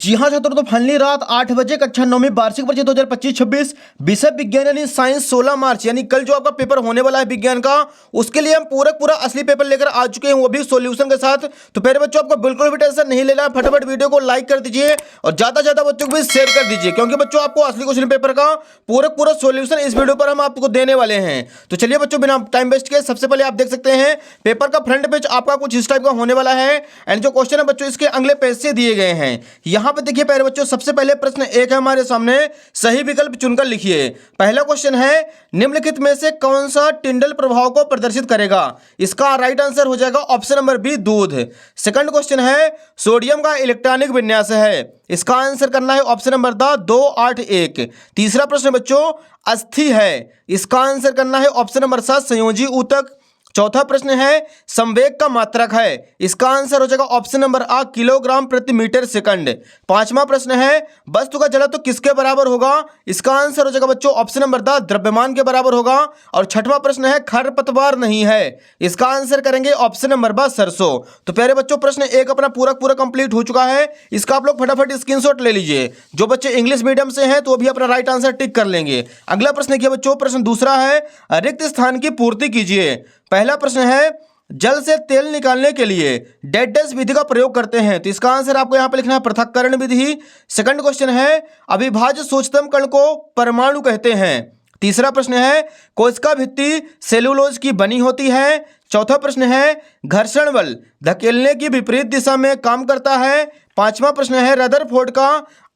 जी हाँ छात्रों, तो फाइनली रात 8 बजे कक्षा 9वीं वार्षिक परीक्षा 2025-26 विषय विज्ञान यानी साइंस 16 मार्च यानी कल जो आपका पेपर होने वाला है विज्ञान का, उसके लिए हम पूरा असली पेपर लेकर आ चुके हैं, वो भी सॉल्यूशन के साथ। तो प्यारे बच्चों, आपको बिल्कुल भी टेंशन नहीं लेना है। फटाफट वीडियो को लाइक कर दीजिए और ज्यादा से ज्यादा बच्चों को भी शेयर कर दीजिए, क्योंकि बच्चों आपको असली क्वेश्चन पेपर का पूरा सॉल्यूशन इस वीडियो पर हम आपको देने वाले हैं। तो चलिए बच्चों, बिना टाइम वेस्ट के सबसे पहले आप देख सकते हैं पेपर का फ्रंट पेज आपका कुछ इस टाइप का होने वाला है। एंड जो क्वेश्चन है बच्चों इसके अगले पेज से दिए गए हैं। यहाँ पे देखिए प्यारे बच्चों, सबसे पहले प्रश्न एक है हमारे सामने, सही विकल्प चुनकर लिखिए। पहला क्वेश्चन है, निम्नलिखित में से कौन सा टिंडल प्रभाव को प्रदर्शित करेगा? इसका राइट आंसर हो जाएगा ऑप्शन नंबर बी, दूध। सेकंड क्वेश्चन है, सोडियम का इलेक्ट्रॉनिक विन्यास है, इसका आंसर करना है ऑप्शन नंबर द 281। तीसरा प्रश्न बच्चों, अस्थि है, इसका आंसर करना है ऑप्शन नंबर 7, संयोजी ऊतक। चौथा प्रश्न है, संवेग का मात्रक है, इसका आंसर हो जाएगा ऑप्शन नंबर आ, किलोग्राम प्रति मीटर सेकंड। पांचवा प्रश्न है, वस्तु का जड़त्व किसके बराबर होगा? इसका आंसर हो जाएगा बच्चों ऑप्शन नंबर द, द्रव्यमान के बराबर होगा। और छठवां प्रश्न है, खरपतवार नहीं है, इसका आंसर करेंगे ऑप्शन नंबर ब, सरसों। तो प्यारे बच्चों, प्रश्न एक अपना पूरा कंप्लीट हो चुका है। इसका आप लोग फटाफट स्क्रीनशॉट ले लीजिए। जो बच्चे इंग्लिश मीडियम से हैं तो भी अपना राइट आंसर टिक कर लेंगे। अगला प्रश्न देखिए बच्चों, प्रश्न दूसरा है, रिक्त स्थान की पूर्ति कीजिए। पहला प्रश्न है, जल से तेल निकालने के लिए डेड डैश विधि का प्रयोग करते हैं, तो इसका आंसर आपको यहां पे लिखना है पृथक्करण विधि। सेकंड क्वेश्चन है, अविभाज्य सूक्ष्मतम कण को परमाणु कहते हैं। तीसरा प्रश्न है, कोशिका भित्ति सेलुलोज की बनी होती है। चौथा प्रश्न है, घर्षण बल धकेलने की विपरीत दिशा में काम करता है। पांचवा प्रश्न है, रदरफोर्ड का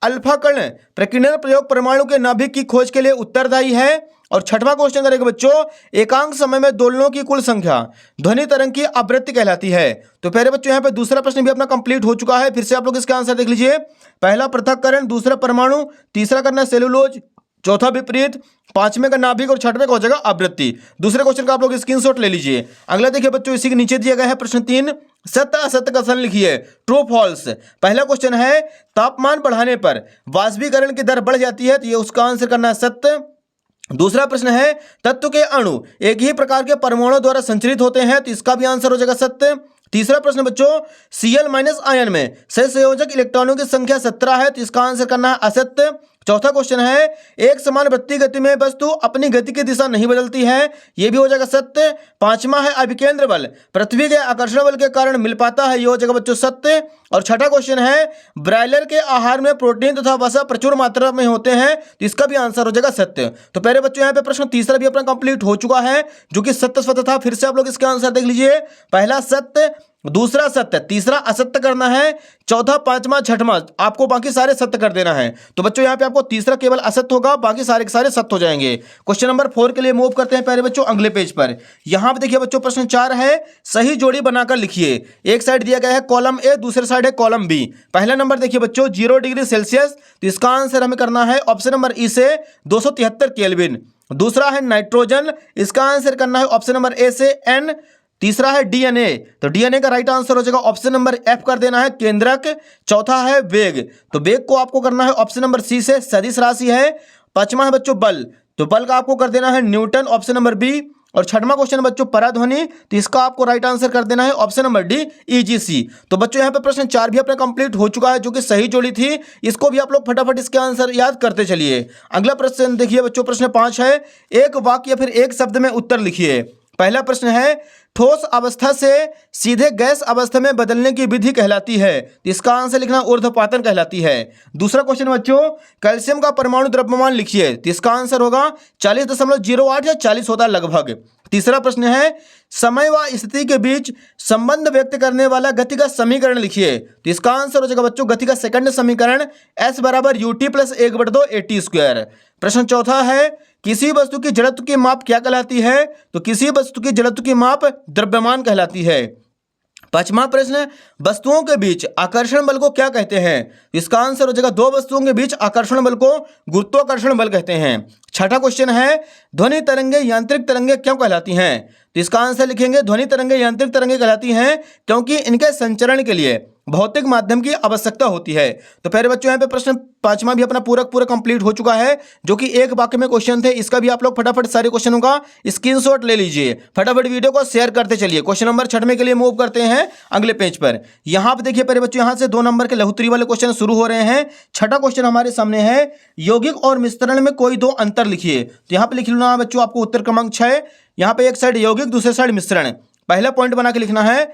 अल्फा कण प्रकीर्णन प्रयोग परमाणु के नाभिक की खोज के लिए उत्तरदायी है। और छठवां क्वेश्चन करेंगे बच्चों, एकांक समय में दोलनों की कुल संख्या ध्वनि तरंग की आवृत्ति कहलाती है। तो प्यारे बच्चों, यहाँ पे दूसरा प्रश्न भी अपना कंप्लीट हो चुका है। फिर से आप लोग इसका आंसर देख लीजिए। पहला पृथक्करण, दूसरा परमाणु, तीसरा करना सेलुलोज, चौथा विपरीत, पांचवें का नाभिक और छठवें का हो जाएगा आवृत्ति। दूसरे क्वेश्चन का आप लोग स्क्रीनशॉट ले लीजिए। अगला देखिए बच्चों, इसी के नीचे दिया गया है प्रश्न 3, सत्य असत्य का सन लिखिए, ट्रू फॉल्स। पहला क्वेश्चन है, तापमान बढ़ाने पर वाष्पीकरण की दर बढ़ जाती है, तो ये उसका आंसर करना है सत्य। दूसरा प्रश्न है, तत्व के अणु एक ही प्रकार के परमाणु द्वारा संचरित होते हैं, तो इसका भी आंसर हो जाएगा सत्य। तीसरा प्रश्न बच्चों, Cl- आयन में सहसंयोजक इलेक्ट्रॉनों की संख्या 17 है, तो इसका आंसर करना है असत्य। चौथा क्वेश्चन है, एक समान वृत्तीय गति में वस्तु अपनी गति की दिशा नहीं बदलती है, यह भी हो जाएगा सत्य। पांचवा है, अभिकेंद्र बल पृथ्वी के आकर्षण बल के कारण मिल पाता है, यह हो जाएगा बच्चों सत्य। और छठा क्वेश्चन है, ब्रायलर के आहार में प्रोटीन तथा वसा प्रचुर मात्रा में होते हैं, तो इसका भी आंसर हो जाएगा सत्य। तो पहले बच्चों, यहाँ पे प्रश्न तीसरा भी अपना कंप्लीट हो चुका है, जो कि सत्य स्वतः था। फिर से आप लोग इसका आंसर देख लीजिए। पहला सत्य, दूसरा सत्य, तीसरा असत्य करना है, चौथा, पांचवा, छठवां आपको बाकी सारे सत्य कर देना है। तो बच्चों यहाँ पे आपको तीसरा केवल असत्य होगा, बाकी सारे के सारे सत्य हो जाएंगे। क्वेश्चन नंबर 4 के लिए मूव करते हैं प्यारे बच्चों अगले पेज पर। यहाँ पे देखिए बच्चों, प्रश्न 4 है, सही जोड़ी बनाकर लिखिए। एक साइड दिया गया है कॉलम ए, दूसरे साइड है कॉलम बी। पहला नंबर देखिए बच्चों, 0 डिग्री सेल्सियस, तो इसका आंसर हमें करना है ऑप्शन नंबर ई से 273 केल्विन। दूसरा है नाइट्रोजन, इसका आंसर करना है ऑप्शन नंबर ए से N। तीसरा है डीएनए, तो डीएनए का राइट आंसर हो जाएगा ऑप्शन नंबर एफ कर देना है, केंद्रक। चौथा है वेग, तो वेग को आपको करना है ऑप्शन नंबर सी से, सदिश राशि है। पांचवा है बच्चों बल, तो बल का आपको कर देना है न्यूटन, ऑप्शन नंबर बी। और छठवां क्वेश्चन बच्चों पराध्वनि, तो इसका आपको राइट आंसर कर देना है ऑप्शन नंबर डी, ईजीसी। तो बच्चों यहाँ पे प्रश्न 4 भी अपना कंप्लीट हो चुका है, जो कि सही जोड़ी थी। इसको भी आप लोग फटाफट इसके आंसर याद करते चलिए। अगला प्रश्न देखिए बच्चों, प्रश्न 5 है, एक वाक्य या फिर एक शब्द में उत्तर लिखिए। पहला प्रश्न है, ठोस अवस्था से सीधे गैस अवस्था में बदलने की विधि कहलाती है, तो इसका आंसर लिखना ऊर्ध्वपातन कहलाती है। दूसरा क्वेश्चन बच्चों, कैल्शियम का परमाणु द्रव्यमान लिखिए, तो इसका आंसर होगा 40.08 या 40 होता है लगभग। तीसरा प्रश्न है, समय व स्थिति के बीच संबंध व्यक्त करने वाला गति का समीकरण लिखिए, तो इसका आंसर हो जाएगा बच्चों गति का सेकंड समीकरण, S बराबर ut प्लस 1/2 AT स्क्वायर। प्रश्न चौथा है, किसी वस्तु की जड़त्व की माप क्या कहलाती है? तो किसी वस्तु की जड़त्व की माप द्रव्यमान कहलाती है। पांचवा प्रश्न, वस्तुओं के बीच आकर्षण बल को क्या कहते हैं? इसका आंसर हो जाएगा दो वस्तुओं के बीच आकर्षण बल को गुरुत्वाकर्षण बल कहते हैं। छठा क्वेश्चन है, ध्वनि तरंगे यांत्रिक तरंगे क्यों कहलाती हैं? तो इसका आंसर लिखेंगे ध्वनि तरंगे यांत्रिक तरंगे कहलाती हैं क्योंकि इनके संचरण के लिए भौतिक माध्यम की आवश्यकता होती है। तो प्यारे बच्चों यहाँ पे प्रश्न 5वां भी अपना पूरा कंप्लीट हो चुका है, जो कि एक वाक्य में क्वेश्चन थे। इसका भी आप लोग फटाफट सारे क्वेश्चनों का स्क्रीनशॉट ले लीजिए, फटाफट वीडियो को शेयर करते चलिए। क्वेश्चन नंबर 6वें के लिए मूव करते हैं अगले पेज पर। यहाँ पे देखिए प्यारे बच्चों, यहाँ से 2 नंबर के लघुत्तरी वाले क्वेश्चन शुरू हो रहे हैं। 6ठा क्वेश्चन हमारे सामने है, यौगिक और मिश्रण में कोई 2 अंतर लिखिए। तो यहाँ पे लिख लेना बच्चों आपको उत्तर क्रमांक 6। यहाँ पे एक साइड यौगिक, दूसरे साइड मिश्रण। पहला पॉइंट बना के लिखना है,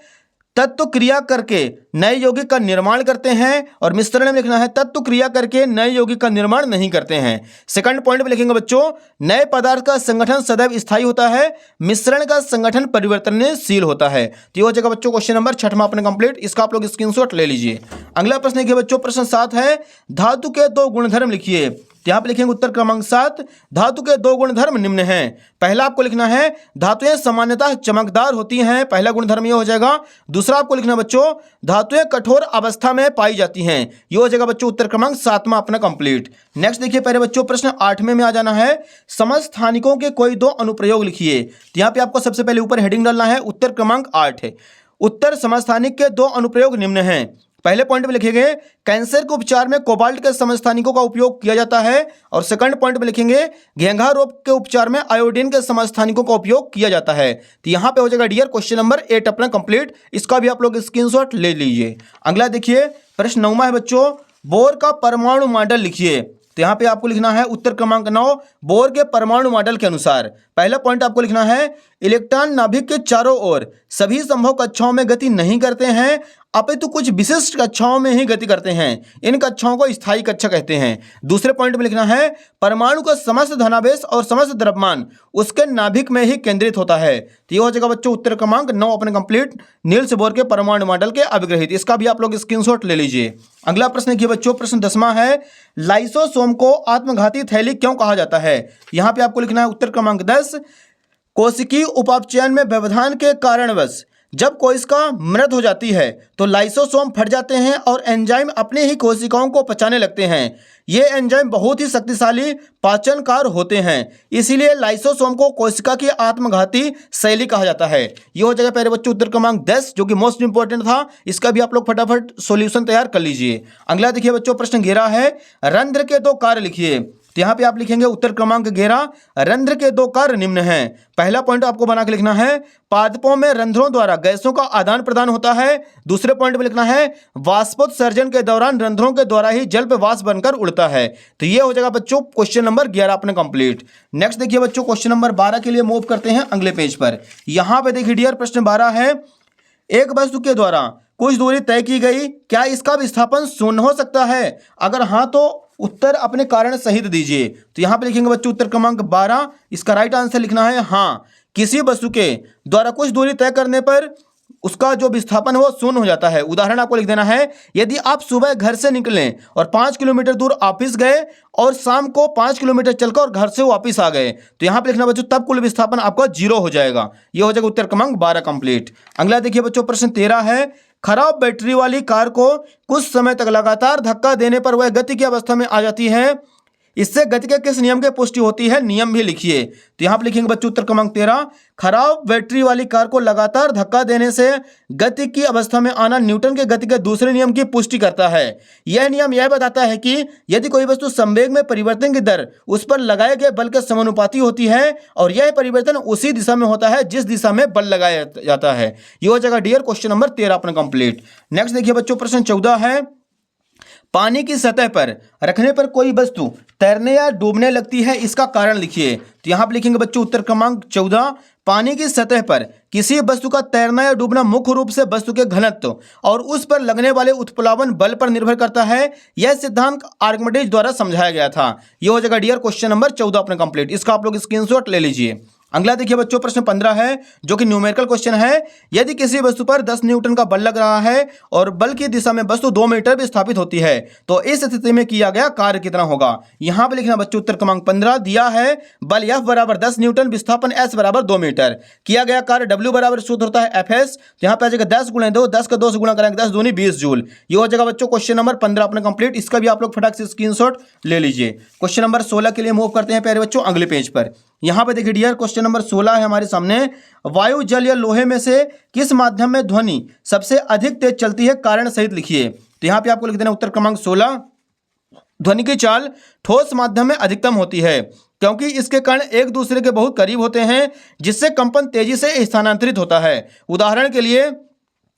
तत्व क्रिया करके नए यौगिक का निर्माण करते हैं, और मिश्रण में लिखना है तत्व क्रिया करके नए यौगिक का निर्माण नहीं करते हैं। सेकंड पॉइंट में लिखेंगे बच्चों, नए पदार्थ का संगठन सदैव स्थायी होता है, मिश्रण का संगठन परिवर्तनशील होता है। तो ये हो जाएगा बच्चों क्वेश्चन नंबर 6वां अपने कंप्लीट। इसका आप लोग स्क्रीनशॉट ले लीजिए। अगला प्रश्न देखिए बच्चों, प्रश्न 7 है, धातु के 2 गुणधर्म लिखिए। तो यहाँ पे लिखेंगे उत्तर क्रमांक 7, धातु के 2 गुणधर्म निम्न हैं। पहला आपको लिखना है, धातुएं सामान्यतः चमकदार होती हैं, पहला गुणधर्म ये हो जाएगा। दूसरा आपको लिखना बच्चों, धातुएं कठोर अवस्था में पाई जाती हैं, ये हो जाएगा बच्चों उत्तर क्रमांक 7वां अपना कंप्लीट। नेक्स्ट देखिए पहले बच्चों, प्रश्न 8वें में आ जाना है, समस्थानिकों के कोई 2 अनुप्रयोग लिखिए। तो यहाँ पे आपको सबसे पहले ऊपर हेडिंग डालना है उत्तर क्रमांक 8 है। उत्तर समस्थानिक के 2 अनुप्रयोग निम्न हैं। पहले पॉइंट में लिखेंगे, कैंसर के उपचार में कोबाल्ट के समस्थानिकों का उपयोग किया जाता है, और सेकंड पॉइंट में लिखेंगे, घेंघा रोग के उपचार में आयोडीन के समस्थानिकों का उपयोग किया जाता है। तो यहां पे हो जाएगा डियर क्वेश्चन नंबर 8 अपना कंप्लीट। इसका भी आप लोग स्क्रीनशॉट ले लीजिए। अगला देखिए प्रश्न 9वां है बच्चों, बोर का परमाणु मॉडल लिखिए। तो यहाँ पे आपको लिखना है उत्तर क्रमांक 9, बोर के परमाणु मॉडल के अनुसार। पहला पॉइंट आपको लिखना है, इलेक्ट्रॉन नाभिक के चारों ओर सभी संभव कक्षाओं में गति नहीं करते हैं, अपितु कुछ विशिष्ट कक्षाओं में ही गति करते हैं। इन कक्षाओं को स्थायी कक्षा कहते हैं। दूसरे पॉइंट में लिखना है, परमाणु का समस्त धनावेश और समस्त द्रव्यमान उसके नाभिक में ही केंद्रित होता है। तो ये हो जाएगा बच्चों उत्तर क्रमांक 9 अपने कंप्लीट, नील्स बोर के परमाणु मॉडल के अभिग्रहित। इसका भी आप लोग स्क्रीनशॉट ले लीजिए। अगला प्रश्न देखिए बच्चों, प्रश्न 10वां है, लाइसोसोम को आत्मघाती थैली क्यों कहा जाता है। यहाँ पे आपको लिखना है उत्तर क्रमांक 10, कोशिकीय उपापचयन में व्यवधान के कारणवश जब कोशिका मृत हो जाती है तो लाइसोसोम फट जाते हैं और एंजाइम अपनी ही कोशिकाओं को पचाने लगते हैं। ये एंजाइम बहुत ही शक्तिशाली पाचनकार होते हैं, इसीलिए लाइसोसोम को कोशिका की आत्मघाती शैली कहा जाता है। ये हो जाएगा पहले बच्चों उत्तर क्रमांक 10, जो कि मोस्ट इंपॉर्टेंट था। इसका भी आप लोग फटाफट सॉल्यूशन तैयार कर लीजिए। अगला देखिए बच्चों, प्रश्न 11 है, रंध्र के 2 कार्य लिखिए। तो यहाँ पे आप लिखेंगे उत्तर क्रमांक 11, रंध्र के 2 कार्य निम्न हैं। पहला पॉइंट आपको बना के लिखना है, पादपों में रंध्रों द्वारा गैसों का आदान प्रदान होता है। दूसरे पॉइंट में लिखना है, वाष्पोत्सर्जन के दौरान रंध्रों के द्वारा ही जल पे वाष्प बनकर उड़ता है। तो ये हो जाएगा बच्चों क्वेश्चन नंबर 11 अपने कंप्लीट। नेक्स्ट देखिए बच्चों, क्वेश्चन नंबर 12 के लिए मूव करते हैं अगले पेज पर। यहाँ पे देखिए डियर प्रश्न 12 है, एक वस्तु के द्वारा कुछ दूरी तय की गई, क्या इसका विस्थापन शून्य हो सकता है? अगर हाँ तो उत्तर अपने कारण सहित दीजिए। तो यहाँ पे लिखेंगे बच्चों उत्तर क्रमांक 12, इसका राइट आंसर लिखना है हाँ। किसी वस्तु के द्वारा कुछ दूरी तय करने पर उसका जो विस्थापन है वो शून्य हो जाता है। उदाहरण आपको लिख देना है, यदि आप सुबह घर से निकलें और 5 किलोमीटर दूर ऑफिस गए और शाम को 5 किलोमीटर चलकर और घर से वापस आ गए, तो यहाँ पे लिखना बच्चों तब कुल विस्थापन आपका 0 हो जाएगा। ये हो जाएगा उत्तर क्रमांक 12 कंप्लीट। अगला देखिए बच्चों, प्रश्न 13 है, खराब बैटरी वाली कार को कुछ समय तक लगातार धक्का देने पर वह गति की अवस्था में आ जाती है, इससे गति के किस नियम की पुष्टि होती है? नियम भी लिखिए। तो यहाँ पे लिखेंगे बच्चों उत्तर क्रमांक 13, खराब बैटरी वाली कार को लगातार धक्का देने से गति की अवस्था में आना न्यूटन के गति के दूसरे नियम की पुष्टि करता है। यह नियम यह बताता है कि यदि कोई वस्तु संवेग में परिवर्तन की दर उस पर लगाए गए बल के समानुपाती होती है और यह परिवर्तन उसी दिशा में होता है जिस दिशा में बल लगाया जाता है। ये हो जाएगा डियर क्वेश्चन नंबर 13 अपना कंप्लीट। नेक्स्ट देखिए बच्चों, प्रश्न 14 है, पानी की सतह पर रखने पर कोई वस्तु तैरने या डूबने लगती है, इसका कारण लिखिए। तो यहाँ पर लिखेंगे बच्चों उत्तर क्रमांक 14, पानी की सतह पर किसी वस्तु का तैरना या डूबना मुख्य रूप से वस्तु के घनत्व और उस पर लगने वाले उत्प्लावन बल पर निर्भर करता है। यह सिद्धांत आर्किमिडीज द्वारा समझाया गया था। यह हो जाएगा डियर क्वेश्चन नंबर 14 अपने कंप्लीट। इसका आप लोग स्क्रीनशॉट ले लीजिए। अगला देखिए बच्चों, प्रश्न 15 है, जो कि न्यूमेरिकल क्वेश्चन है। यदि किसी वस्तु पर 10 न्यूटन का बल लग रहा है और बल की दिशा में वस्तु 2 मीटर भी स्थापित होती है, तो इस स्थिति में किया गया कार्य कितना होगा? यहाँ पे लिखना बच्चों उत्तर क्रमांक 15 दिया है, बल F बराबर 10 न्यूटन, विस्थापन S बराबर 2 मीटर, किया गया कार्य W बराबर सूत्र होता है FS। तो यहाँ पे आ जाएगा 10 × 2, 10 का 2 से गुणा करेंगे 10 दूनी 20 जूल। ये हो जाएगा बच्चों क्वेश्चन नंबर 15 अपने कंप्लीट। इसका भी आप लोग फटाक से स्क्रीनशॉट ले लीजिए। क्वेश्चन नंबर 16 के लिए मूव करते हैं प्यारे बच्चों अगले पेज पर। यहाँ पे देखिए डियर, क्वेश्चन नंबर 16 है हमारे सामने। वायु, जल या लोहे में से किस माध्यम में ध्वनि सबसे अधिक तेज चलती है, कारण सहित लिखिए। तो यहाँ पे आपको लिख देना उत्तर क्रमांक 16। ध्वनि की चाल ठोस माध्यम में अधिकतम होती है क्योंकि इसके कण एक दूसरे के बहुत करीब होते हैं, जिससे कंपन तेजी से स्थानांतरित होता है। उदाहरण के लिए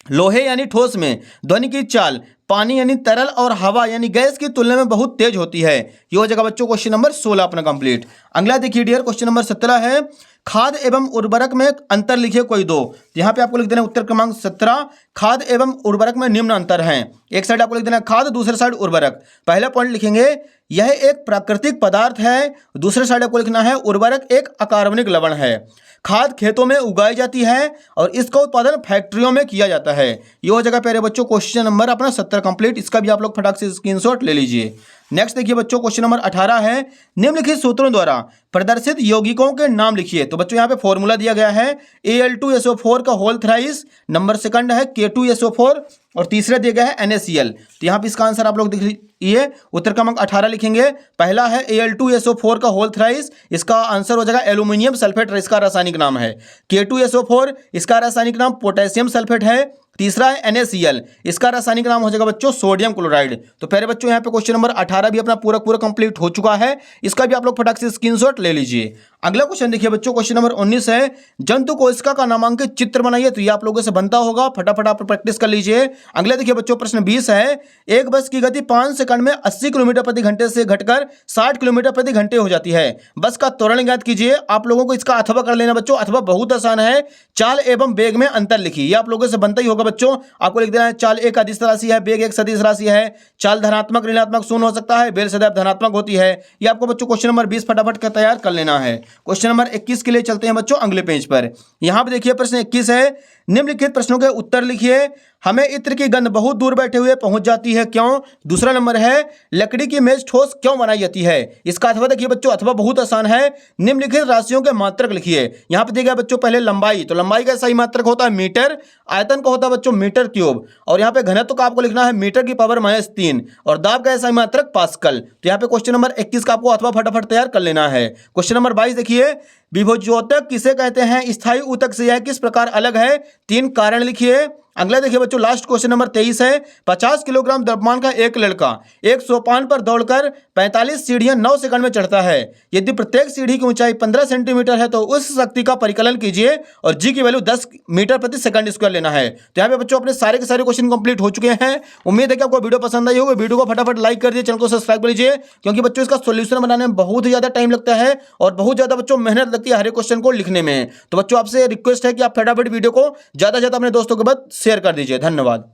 लोहे यानी ठोस में ध्वनि की चाल पानी यानी तरल और हवा यानी गैस की तुलना में बहुत तेज होती है। ये हो जाएगा बच्चों क्वेश्चन नंबर 16 अपना कंप्लीट। अगला देखिए डियर, क्वेश्चन नंबर 17 है। खाद एवं उर्वरक में अंतर लिखिए कोई दो। यहाँ पे आपको लिख देना उत्तर क्रमांक 17। खाद एवं उर्वरक में निम्न अंतर हैं। एक साइड आपको लिख देना खाद, दूसरे साइड उर्वरक। पहला पॉइंट लिखेंगे यह एक प्राकृतिक पदार्थ है, दूसरे साइड आपको लिखना है उर्वरक एक अकार्बनिक लवण है। खाद खेतों में उगाई जाती है और इसका उत्पादन फैक्ट्रियों में किया जाता है। ये हो जाएगा प्यारे बच्चों क्वेश्चन नंबर अपना 17 कंप्लीट। इसका भी आप लोग फटाक से स्क्रीनशॉट ले लीजिए। नेक्स्ट देखिए बच्चों, क्वेश्चन नंबर 18 है। निम्नलिखित सूत्रों द्वारा प्रदर्शित यौगिकों के नाम लिखिए। तो बच्चों यहाँ पे फॉर्मूला दिया गया है Al2SO4 का होल थ्राइस, नंबर सेकंड है K2SO4 और तीसरा दिया गया है NaCl। तो यहाँ पे इसका आंसर आप लोग देख लीजिए, उत्तर क्रमांक 18 लिखेंगे। पहला है Al2SO4 का होल थ्राइस, इसका आंसर हो जाएगा एल्यूमिनियम सल्फेट, इसका रासायनिक नाम है। K2SO4 इसका रासायनिक नाम पोटेशियम सल्फेट है। तीसरा है NaCl, इसका रासायनिक नाम हो जाएगा बच्चों सोडियम क्लोराइड। तो प्यारे बच्चों यहाँ पे क्वेश्चन नंबर 18 भी अपना पूरा कंप्लीट हो चुका है। इसका भी आप लोग फटाक से स्क्रीनशॉट ले लीजिए। अगला क्वेश्चन देखिए बच्चों, क्वेश्चन नंबर 19 है। जंतु कोशिका का नामांकित चित्र बनाइए। तो ये आप लोगों से बनता होगा, फटाफट आप प्रैक्टिस कर लीजिए। अगला देखिए बच्चों, प्रश्न 20 है। एक बस की गति 5 सेकंड में 80 किलोमीटर प्रति घंटे से घटकर 60 किलोमीटर प्रति घंटे हो जाती है। बस का त्वरण ज्ञात कीजिए। आप लोगों को इसका अथवा कर लेना बच्चों। अथवा बहुत आसान है, चाल एवं वेग में अंतर लिखिए। ये आप लोगों से बनता ही होगा बच्चों। आपको लिख देना है चाल एक अदिश राशि है, वेग एक सदिश राशि है। चाल धनात्मक ऋणात्मक शून्य हो सकता है, वेग सदैव धनात्मक होती है। ये आपको बच्चों क्वेश्चन नंबर 20 फटाफट कर तैयार कर लेना है। क्वेश्चन नंबर 21 के लिए चलते हैं बच्चों अगले पेज पर। यहां पर देखिए प्रश्न 21 है। निम्नलिखित प्रश्नों के उत्तर लिखिए। हमें इत्र की गंध बहुत दूर बैठे हुए पहुंच जाती है, क्यों? दूसरा नंबर है लकड़ी की मेज ठोस क्यों बनाई जाती है? इसका अथवा देखिए बच्चों, अथवा बहुत आसान है। निम्नलिखित राशियों के मात्रक लिखिए। यहां पे देखिए बच्चों पहले लंबाई, तो लंबाई का सही मात्रक होता है मीटर। आयतन का होता है बच्चों मीटर क्यूब। और यहाँ पे घनत्व का आपको लिखना है मीटर की पावर -3 और दाब का सही मात्रक पास्कल। तो यहाँ पे क्वेश्चन नंबर 21 का आपको अथवा फटाफट तैयार कर लेना है। क्वेश्चन नंबर 22 देखिए। विभोज्योतक किसे कहते हैं? स्थायी ऊतक से यह किस प्रकार अलग है? 3 कारण लिखिए। अगला देखिए बच्चों, लास्ट क्वेश्चन नंबर 23 है। 50 किलोग्राम द्रव्यमान का एक लड़का एक सोपान पर दौड़कर 45 सीढ़ियां 9 सेकंड में चढ़ता है। यदि प्रत्येक सीढ़ी की ऊंचाई 15 सेंटीमीटर है तो उस शक्ति का परिकलन कीजिए और जी की वैल्यू 10 मीटर प्रति सेकंड स्क्वायर लेना है। तो यहाँ पे बच्चों अपने सारे के सारे क्वेश्चन कंप्लीट हो चुके हैं। उम्मीद है कि आपको वीडियो पसंद आई होगी। वीडियो को फटाफट लाइक कर दिए, चैनल को सब्सक्राइब कर लीजिए, क्योंकि बच्चों इसका सोल्यूशन बनाने में बहुत ही ज्यादा टाइम लगता है और बहुत ज्यादा बच्चों मेहनत लगती है हर एक क्वेश्चन को लिखने में। तो बच्चों आपसे रिक्वेस्ट है कि आप फटाफट वीडियो को ज्यादा से ज्यादा अपने दोस्तों के बाद शेयर कर दीजिए। धन्यवाद।